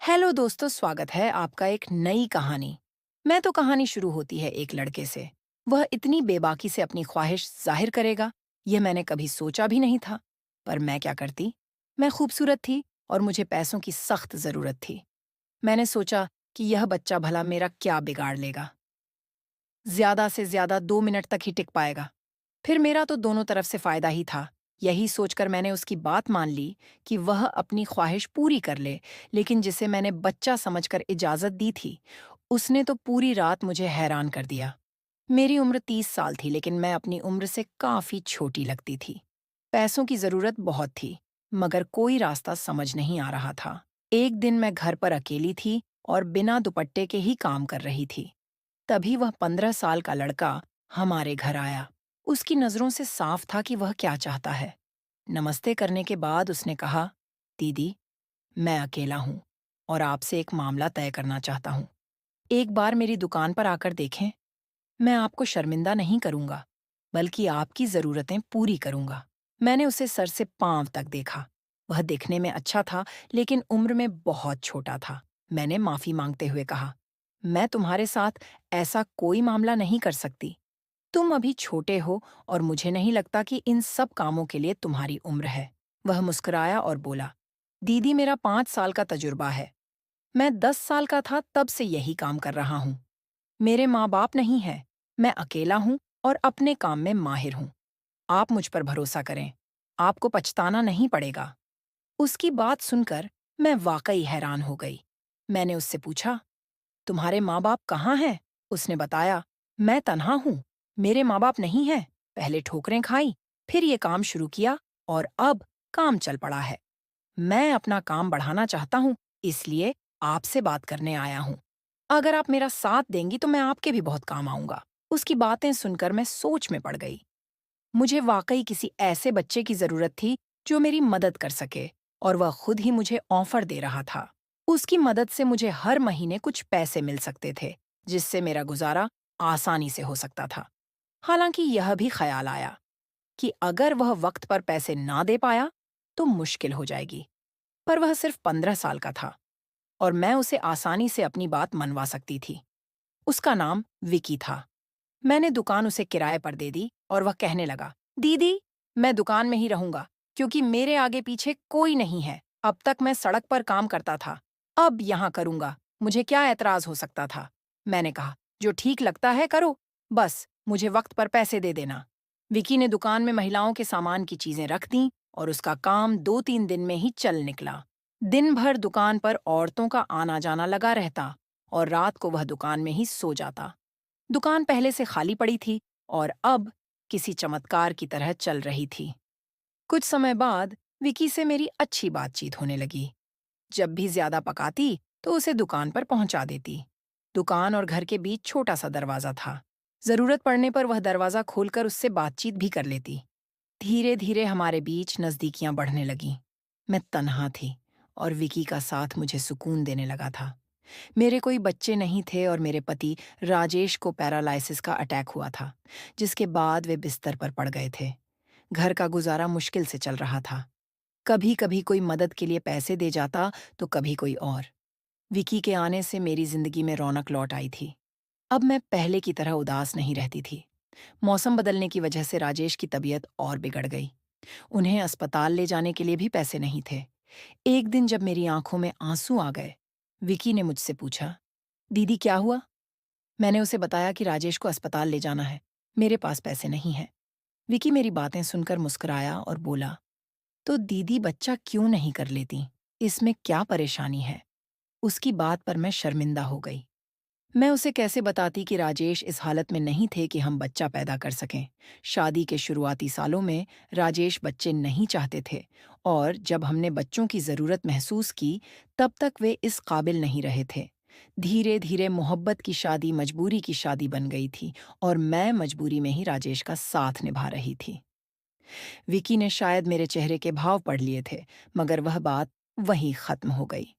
Hello दोस्तों, स्वागत है आपका एक नई कहानी। मैं तो कहानी शुरू होती है एक लड़के से। वह इतनी बेबाकी से अपनी ख्वाहिश जाहिर करेगा, यह मैंने कभी सोचा भी नहीं था। पर मैं क्या करती। मैं खूबसूरत थी और मुझे पैसों की सख्त जरूरत थी। मैंने सोचा कि यह बच्चा भला मेरा क्या बिगाड़ लेगा। ज्यादा से ज्यादा 2 मिनट तक ही टिक पाएगा। फिर मेरा तो दोनों तरफ से फायदा ही था। यही सोचकर मैंने उसकी बात मान ली कि वह अपनी ख्वाहिश पूरी कर ले। लेकिन जिसे मैंने बच्चा समझकर इजाजत दी थी, उसने तो पूरी रात मुझे हैरान कर दिया। मेरी उम्र 30 साल थी, लेकिन मैं अपनी उम्र से काफी छोटी लगती थी। पैसों की जरूरत बहुत थी, मगर कोई रास्ता समझ नहीं आ रहा था। एक दिन मैं घर पर अकेली थी और बिना दुपट्टे के ही काम कर रही थी। तभी वह 15 साल का लड़का हमारे घर आया। उसकी नजरों से साफ था कि वह क्या चाहता है। नमस्ते करने के बाद उसने कहा, दीदी, मैं अकेला हूँ और आपसे एक मामला तय करना चाहता हूँ। एक बार मेरी दुकान पर आकर देखें। मैं आपको शर्मिंदा नहीं करूंगा, बल्कि आपकी जरूरतें पूरी करूंगा। मैंने उसे सर से पांव तक देखा। वह दिखने में अच्छा था, लेकिन उम्र में बहुत छोटा था। मैंने माफी मांगते हुए कहा, मैं तुम्हारे साथ ऐसा कोई मामला नहीं कर सकती। तुम अभी छोटे हो और मुझे नहीं लगता कि इन सब कामों के लिए तुम्हारी उम्र है। वह मुस्कुराया और बोला, दीदी, मेरा 5 साल का तजुर्बा है। मैं 10 साल का था तब से यही काम कर रहा हूँ। मेरे माँ बाप नहीं हैं। मैं अकेला हूँ और अपने काम में माहिर हूँ। आप मुझ पर भरोसा करें। आपको पछताना नहीं पड़ेगा। उसकी बात सुनकर मैं वाकई हैरान हो गई। मैंने उससे पूछा, तुम्हारे माँ बाप कहाँ हैं? उसने बताया, मैं तन्हा हूँ। मेरे माँ बाप नहीं हैं। पहले ठोकरें खाई, फिर ये काम शुरू किया और अब काम चल पड़ा है। मैं अपना काम बढ़ाना चाहता हूँ, इसलिए आपसे बात करने आया हूँ। अगर आप मेरा साथ देंगी तो मैं आपके भी बहुत काम आऊंगा। उसकी बातें सुनकर मैं सोच में पड़ गई। मुझे वाकई किसी ऐसे बच्चे की जरूरत थी जो मेरी मदद कर सके, और वह खुद ही मुझे ऑफर दे रहा था। उसकी मदद से मुझे हर महीने कुछ पैसे मिल सकते थे, जिससे मेरा गुजारा आसानी से हो सकता था। हालांकि यह भी ख्याल आया कि अगर वह वक्त पर पैसे ना दे पाया तो मुश्किल हो जाएगी। पर वह सिर्फ 15 साल का था और मैं उसे आसानी से अपनी बात मनवा सकती थी। उसका नाम विकी था। मैंने दुकान उसे किराए पर दे दी और वह कहने लगा, दीदी, मैं दुकान में ही रहूंगा, क्योंकि मेरे आगे पीछे कोई नहीं है। अब तक मैं सड़क पर काम करता था, अब यहाँ करूंगा। मुझे क्या एतराज हो सकता था? मैंने कहा, जो ठीक लगता है करो, बस मुझे वक्त पर पैसे दे देना। विकी ने दुकान में महिलाओं के सामान की चीजें रख दी और उसका काम 2-3 दिन में ही चल निकला। दिन भर दुकान पर औरतों का आना जाना लगा रहता और रात को वह दुकान में ही सो जाता। दुकान पहले से खाली पड़ी थी और अब किसी चमत्कार की तरह चल रही थी। कुछ समय बाद विकी से मेरी अच्छी बातचीत होने लगी। जब भी ज्यादा पकाती तो उसे दुकान पर पहुंचा देती। दुकान और घर के बीच छोटा सा दरवाजा था। जरूरत पड़ने पर वह दरवाजा खोलकर उससे बातचीत भी कर लेती। धीरे धीरे हमारे बीच नजदीकियां बढ़ने लगीं। मैं तन्हा थी और विकी का साथ मुझे सुकून देने लगा था। मेरे कोई बच्चे नहीं थे और मेरे पति राजेश को पैरालाइसिस का अटैक हुआ था, जिसके बाद वे बिस्तर पर पड़ गए थे। घर का गुजारा मुश्किल से चल रहा था। कभी कभी कोई मदद के लिए पैसे दे जाता तो कभी कोई और। विकी के आने से मेरी जिंदगी में रौनक लौट आई थी। अब मैं पहले की तरह उदास नहीं रहती थी। मौसम बदलने की वजह से राजेश की तबीयत और बिगड़ गई। उन्हें अस्पताल ले जाने के लिए भी पैसे नहीं थे। एक दिन जब मेरी आंखों में आंसू आ गए, विकी ने मुझसे पूछा, दीदी, क्या हुआ? मैंने उसे बताया कि राजेश को अस्पताल ले जाना है। मेरे पास पैसे नहीं हैं। विकी मेरी बातें सुनकर मुस्कुराया और बोला, तो दीदी, बच्चा क्यों नहीं कर लेती? इसमें क्या परेशानी है? उसकी बात पर मैं शर्मिंदा हो गई। मैं उसे कैसे बताती कि राजेश इस हालत में नहीं थे कि हम बच्चा पैदा कर सकें। शादी के शुरुआती सालों में राजेश बच्चे नहीं चाहते थे, और जब हमने बच्चों की जरूरत महसूस की, तब तक वे इस काबिल नहीं रहे थे। धीरे धीरे मोहब्बत की शादी मजबूरी की शादी बन गई थी, और मैं मजबूरी में ही राजेश का साथ निभा रही थी। विकी ने शायद मेरे चेहरे के भाव पढ़ लिए थे, मगर वह बात वहीं खत्म हो गई।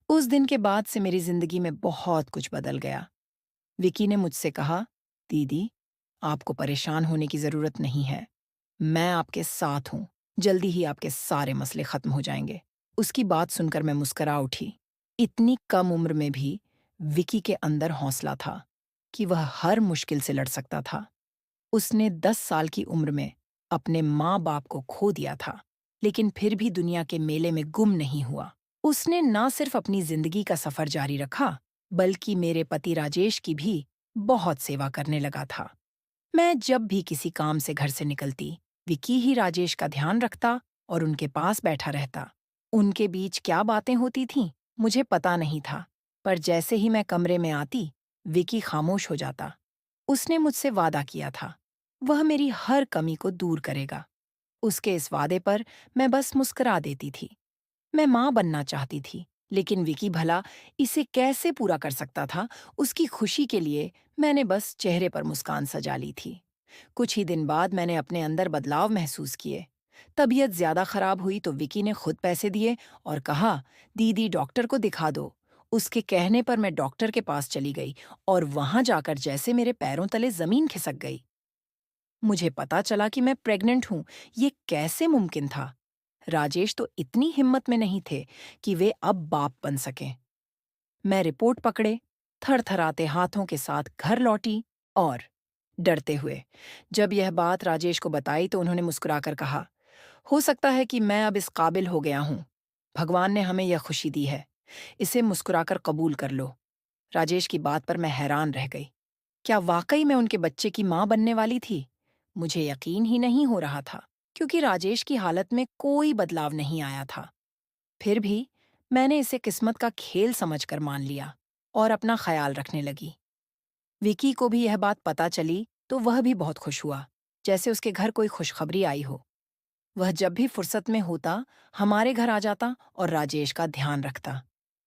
उस दिन के बाद से मेरी जिंदगी में बहुत कुछ बदल गया। विकी ने मुझसे कहा, दीदी, आपको परेशान होने की जरूरत नहीं है। मैं आपके साथ हूं। जल्दी ही आपके सारे मसले खत्म हो जाएंगे। उसकी बात सुनकर मैं मुस्करा उठी। इतनी कम उम्र में भी विकी के अंदर हौसला था कि वह हर मुश्किल से लड़ सकता था। उसने 10 साल की उम्र में अपने माँ-बाप को खो दिया था, लेकिन फिर भी दुनिया के मेले में गुम नहीं हुआ। उसने ना सिर्फ अपनी जिंदगी का सफर जारी रखा, बल्कि मेरे पति राजेश की भी बहुत सेवा करने लगा था। मैं जब भी किसी काम से घर से निकलती, विकी ही राजेश का ध्यान रखता और उनके पास बैठा रहता। उनके बीच क्या बातें होती थीं, मुझे पता नहीं था, पर जैसे ही मैं कमरे में आती, विकी खामोश हो जाता। उसने मुझसे वादा किया था, वह मेरी हर कमी को दूर करेगा। उसके इस वादे पर मैं बस मुस्कुरा देती थी। मैं माँ बनना चाहती थी, लेकिन विकी भला इसे कैसे पूरा कर सकता था? उसकी खुशी के लिए मैंने बस चेहरे पर मुस्कान सजा ली थी। कुछ ही दिन बाद मैंने अपने अंदर बदलाव महसूस किए। तबीयत ज्यादा खराब हुई तो विकी ने खुद पैसे दिए और कहा, दीदी डॉक्टर को दिखा दो। उसके कहने पर मैं डॉक्टर के पास चली गई और वहां जाकर जैसे मेरे पैरों तले जमीन खिसक गई। मुझे पता चला कि मैं प्रेग्नेंट हूं। ये कैसे मुमकिन था? राजेश तो इतनी हिम्मत में नहीं थे कि वे अब बाप बन सकें। मैं रिपोर्ट पकड़े, थरथराते हाथों के साथ घर लौटी और डरते हुए जब यह बात राजेश को बताई तो उन्होंने मुस्कुराकर कहा, हो सकता है कि मैं अब इस काबिल हो गया हूं। भगवान ने हमें यह खुशी दी है, इसे मुस्कुराकर कबूल कर लो। राजेश की बात पर मैं हैरान रह गई। क्या वाकई मैं उनके बच्चे की मां बनने वाली थी? मुझे यकीन ही नहीं हो रहा था, क्योंकि राजेश की हालत में कोई बदलाव नहीं आया था। फिर भी मैंने इसे किस्मत का खेल समझकर मान लिया और अपना ख्याल रखने लगी। विकी को भी यह बात पता चली तो वह भी बहुत खुश हुआ, जैसे उसके घर कोई खुशखबरी आई हो। वह जब भी फुर्सत में होता, हमारे घर आ जाता और राजेश का ध्यान रखता।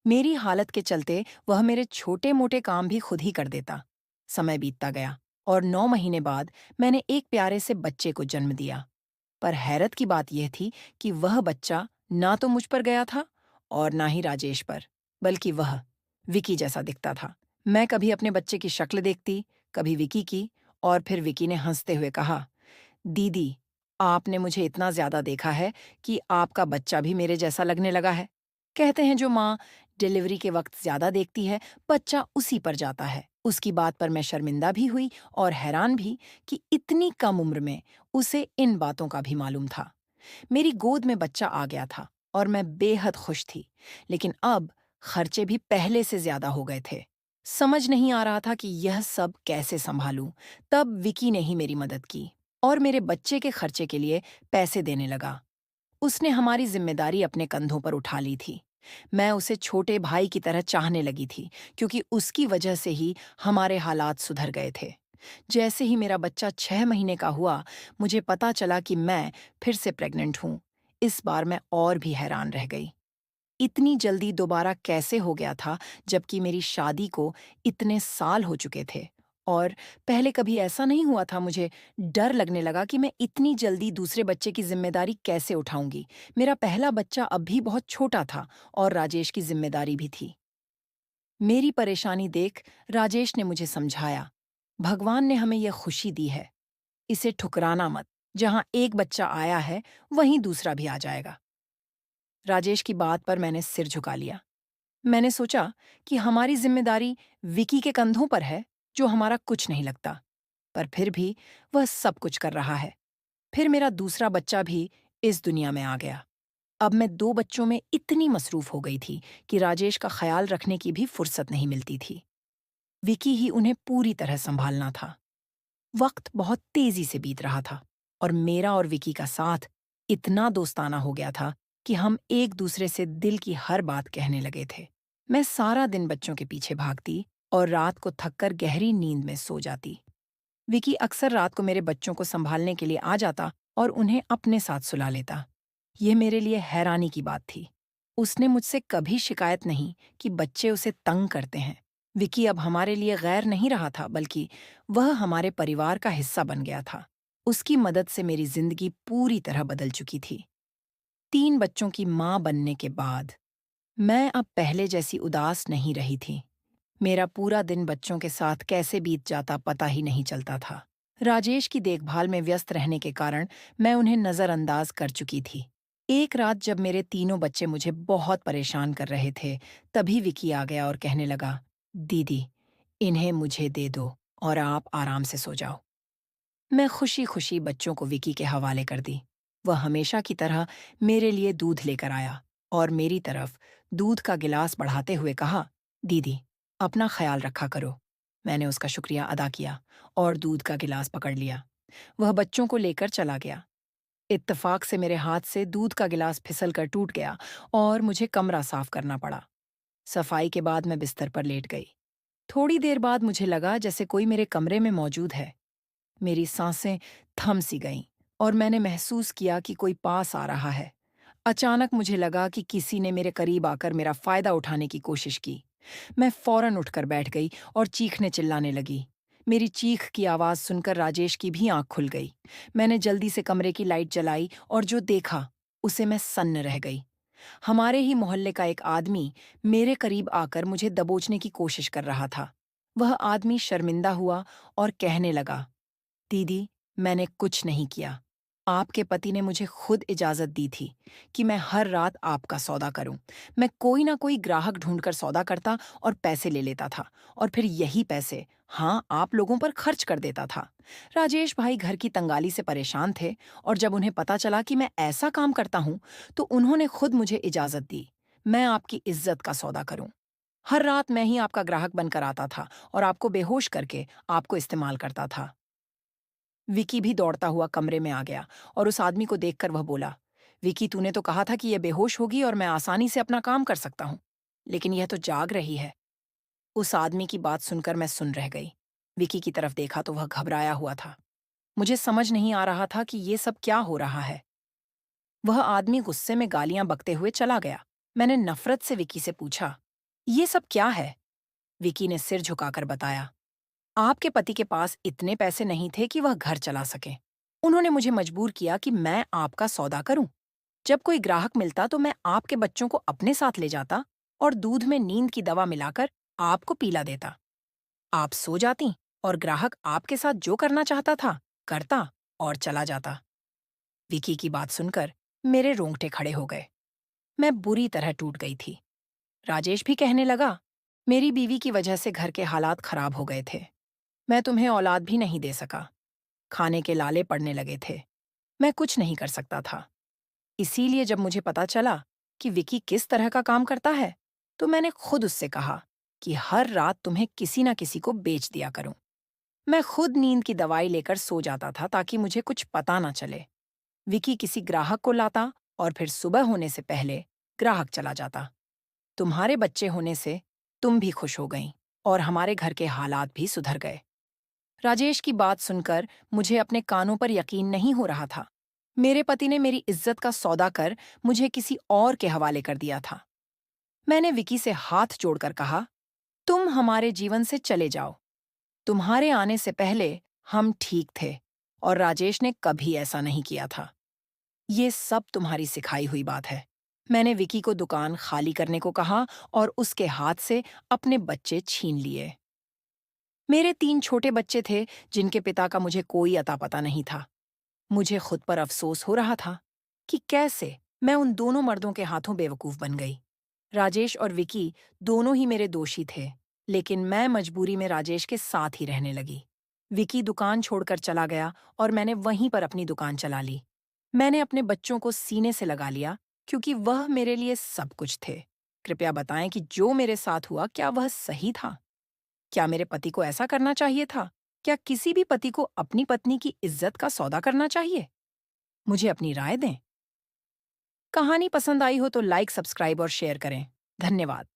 मेरी हालत के चलते वह मेरे छोटे-मोटे काम भी खुद ही कर देता। समय बीतता गया और 9 महीने बाद मैंने एक प्यारे से बच्चे को जन्म दिया। पर हैरत की बात यह थी कि वह बच्चा ना तो मुझ पर गया था और ना ही राजेश पर, बल्कि वह विकी जैसा दिखता था। मैं कभी अपने बच्चे की शक्ल देखती, कभी विकी की, और फिर विकी ने हंसते हुए कहा, दीदी, आपने मुझे इतना ज्यादा देखा है कि आपका बच्चा भी मेरे जैसा लगने लगा है। कहते हैं जो माँ डिलीवरी के वक्त ज्यादा देखती है, बच्चा उसी पर जाता है। उसकी बात पर मैं शर्मिंदा भी हुई और हैरान भी कि इतनी कम उम्र में उसे इन बातों का भी मालूम था। मेरी गोद में बच्चा आ गया था और मैं बेहद खुश थी, लेकिन अब खर्चे भी पहले से ज्यादा हो गए थे। समझ नहीं आ रहा था कि यह सब कैसे संभालूं। तब विकी ने ही मेरी मदद की और मेरे बच्चे के खर्चे के लिए पैसे देने लगा। उसने हमारी जिम्मेदारी अपने कंधों पर उठा ली थी। मैं उसे छोटे भाई की तरह चाहने लगी थी, क्योंकि उसकी वजह से ही हमारे हालात सुधर गए थे। जैसे ही मेरा बच्चा 6 महीने का हुआ, मुझे पता चला कि मैं फिर से प्रेग्नेंट हूँ। इस बार मैं और भी हैरान रह गई। इतनी जल्दी दोबारा कैसे हो गया था, जबकि मेरी शादी को इतने साल हो चुके थे? और पहले कभी ऐसा नहीं हुआ था। मुझे डर लगने लगा कि मैं इतनी जल्दी दूसरे बच्चे की जिम्मेदारी कैसे उठाऊंगी। मेरा पहला बच्चा अब भी बहुत छोटा था और राजेश की जिम्मेदारी भी थी। मेरी परेशानी देख राजेश ने मुझे समझाया, भगवान ने हमें यह खुशी दी है, इसे ठुकराना मत। जहां एक बच्चा आया है, वहीं दूसरा भी आ जाएगा। राजेश की बात पर मैंने सिर झुका लिया। मैंने सोचा कि हमारी जिम्मेदारी विकी के कंधों पर है, जो हमारा कुछ नहीं लगता। पर फिर भी वह सब कुछ कर रहा है। फिर मेरा दूसरा बच्चा भी इस दुनिया में आ गया। अब मैं 2 बच्चों में इतनी मसरूफ हो गई थी कि राजेश का ख्याल रखने की भी फुर्सत नहीं मिलती थी। विकी ही उन्हें पूरी तरह संभालना था। वक्त बहुत तेजी से बीत रहा था और मेरा और विकी का साथ इतना दोस्ताना हो गया था कि हम एक दूसरे से दिल की हर बात कहने लगे थे। मैं सारा दिन बच्चों के पीछे भागती और रात को थककर गहरी नींद में सो जाती। विकी अक्सर रात को मेरे बच्चों को संभालने के लिए आ जाता और उन्हें अपने साथ सुला लेता। यह मेरे लिए हैरानी की बात थी। उसने मुझसे कभी शिकायत नहीं कि बच्चे उसे तंग करते हैं। विकी अब हमारे लिए गैर नहीं रहा था, बल्कि वह हमारे परिवार का हिस्सा बन गया था। उसकी मदद से मेरी जिंदगी पूरी तरह बदल चुकी थी। 3 बच्चों की मां बनने के बाद मैं अब पहले जैसी उदास नहीं रही थी। मेरा पूरा दिन बच्चों के साथ कैसे बीत जाता पता ही नहीं चलता था। राजेश की देखभाल में व्यस्त रहने के कारण मैं उन्हें नजरअंदाज कर चुकी थी। एक रात जब मेरे तीनों बच्चे मुझे बहुत परेशान कर रहे थे, तभी विकी आ गया और कहने लगा, दीदी, इन्हें मुझे दे दो और आप आराम से सो जाओ। मैं खुशी-खुशी बच्चों को विकी के हवाले कर दी। वह हमेशा की तरह मेरे लिए दूध लेकर आया और मेरी तरफ दूध का गिलास बढ़ाते हुए कहा, दीदी, अपना ख्याल रखा करो। मैंने उसका शुक्रिया अदा किया और दूध का गिलास पकड़ लिया। वह बच्चों को लेकर चला गया। इत्तेफाक से मेरे हाथ से दूध का गिलास फिसल कर टूट गया और मुझे कमरा साफ करना पड़ा। सफाई के बाद मैं बिस्तर पर लेट गई। थोड़ी देर बाद मुझे लगा जैसे कोई मेरे कमरे में मौजूद है। मेरी सांसें थम सी गईं और मैंने महसूस किया कि कोई पास आ रहा है। अचानक मुझे लगा कि किसी ने मेरे करीब आकर मेरा फायदा उठाने की कोशिश की। मैं फौरन उठकर बैठ गई और चीखने चिल्लाने लगी। मेरी चीख की आवाज सुनकर राजेश की भी आंख खुल गई। मैंने जल्दी से कमरे की लाइट जलाई और जो देखा उसे मैं सन्न रह गई। हमारे ही मोहल्ले का एक आदमी मेरे करीब आकर मुझे दबोचने की कोशिश कर रहा था। वह आदमी शर्मिंदा हुआ और कहने लगा, दीदी, मैंने कुछ नहीं किया। आपके पति ने मुझे खुद इजाज़त दी थी कि मैं हर रात आपका सौदा करूं। मैं कोई ना कोई ग्राहक ढूंढकर सौदा करता और पैसे ले लेता था और फिर यही पैसे, हाँ, आप लोगों पर खर्च कर देता था। राजेश भाई घर की तंगाली से परेशान थे और जब उन्हें पता चला कि मैं ऐसा काम करता हूं, तो उन्होंने खुद मुझे इजाज़त दी। मैं आपकी इज्जत का सौदा करूं। हर रात मैं ही आपका ग्राहक बनकर आता था और आपको बेहोश करके आपको इस्तेमाल करता था। विकी भी दौड़ता हुआ कमरे में आ गया और उस आदमी को देखकर वह बोला, विकी, तूने तो कहा था कि यह बेहोश होगी और मैं आसानी से अपना काम कर सकता हूँ, लेकिन यह तो जाग रही है। उस आदमी की बात सुनकर मैं सुन रह गई। विकी की तरफ देखा तो वह घबराया हुआ था। मुझे समझ नहीं आ रहा था कि ये सब क्या हो रहा है। वह आदमी गुस्से में गालियां बकते हुए चला गया। मैंने नफरत से विकी से पूछा, ये सब क्या है? विकी ने सिर झुकाकर बताया, आपके पति के पास इतने पैसे नहीं थे कि वह घर चला सके। उन्होंने मुझे मजबूर किया कि मैं आपका सौदा करूं। जब कोई ग्राहक मिलता तो मैं आपके बच्चों को अपने साथ ले जाता और दूध में नींद की दवा मिलाकर आपको पिला देता। आप सो जाती और ग्राहक आपके साथ जो करना चाहता था, करता और चला जाता। विकी की बात सुनकर मेरे रोंगटे खड़े हो गए। मैं बुरी तरह टूट गई थी। राजेश भी कहने लगा, मेरी बीवी की वजह से घर के हालात खराब हो गए थे। मैं तुम्हें औलाद भी नहीं दे सका। खाने के लाले पड़ने लगे थे। मैं कुछ नहीं कर सकता था। इसीलिए जब मुझे पता चला कि विकी किस तरह का काम करता है, तो मैंने खुद उससे कहा कि हर रात तुम्हें किसी न किसी को बेच दिया करूं। मैं खुद नींद की दवाई लेकर सो जाता था ताकि मुझे कुछ पता न चले। विकी किसी ग्राहक को लाता और फिर सुबह होने से पहले ग्राहक चला जाता। तुम्हारे बच्चे होने से तुम भी खुश हो गईं और हमारे घर के हालात भी सुधर गए। राजेश की बात सुनकर मुझे अपने कानों पर यकीन नहीं हो रहा था। मेरे पति ने मेरी इज्जत का सौदा कर मुझे किसी और के हवाले कर दिया था। मैंने विकी से हाथ जोड़कर कहा, तुम हमारे जीवन से चले जाओ। तुम्हारे आने से पहले हम ठीक थे और राजेश ने कभी ऐसा नहीं किया था। ये सब तुम्हारी सिखाई हुई बात है। मैंने विकी को दुकान खाली करने को कहा और उसके हाथ से अपने बच्चे छीन लिए। मेरे 3 छोटे बच्चे थे जिनके पिता का मुझे कोई अता पता नहीं था। मुझे खुद पर अफसोस हो रहा था कि कैसे मैं उन दोनों मर्दों के हाथों बेवकूफ बन गई। राजेश और विकी दोनों ही मेरे दोषी थे, लेकिन मैं मजबूरी में राजेश के साथ ही रहने लगी। विकी दुकान छोड़कर चला गया और मैंने वहीं पर अपनी दुकान चला ली। मैंने अपने बच्चों को सीने से लगा लिया क्योंकि वह मेरे लिए सब कुछ थे। कृपया बताएं कि जो मेरे साथ हुआ क्या वह सही था? क्या मेरे पति को ऐसा करना चाहिए था? क्या किसी भी पति को अपनी पत्नी की इज्जत का सौदा करना चाहिए? मुझे अपनी राय दें। कहानी पसंद आई हो तो लाइक, सब्सक्राइब और शेयर करें। धन्यवाद।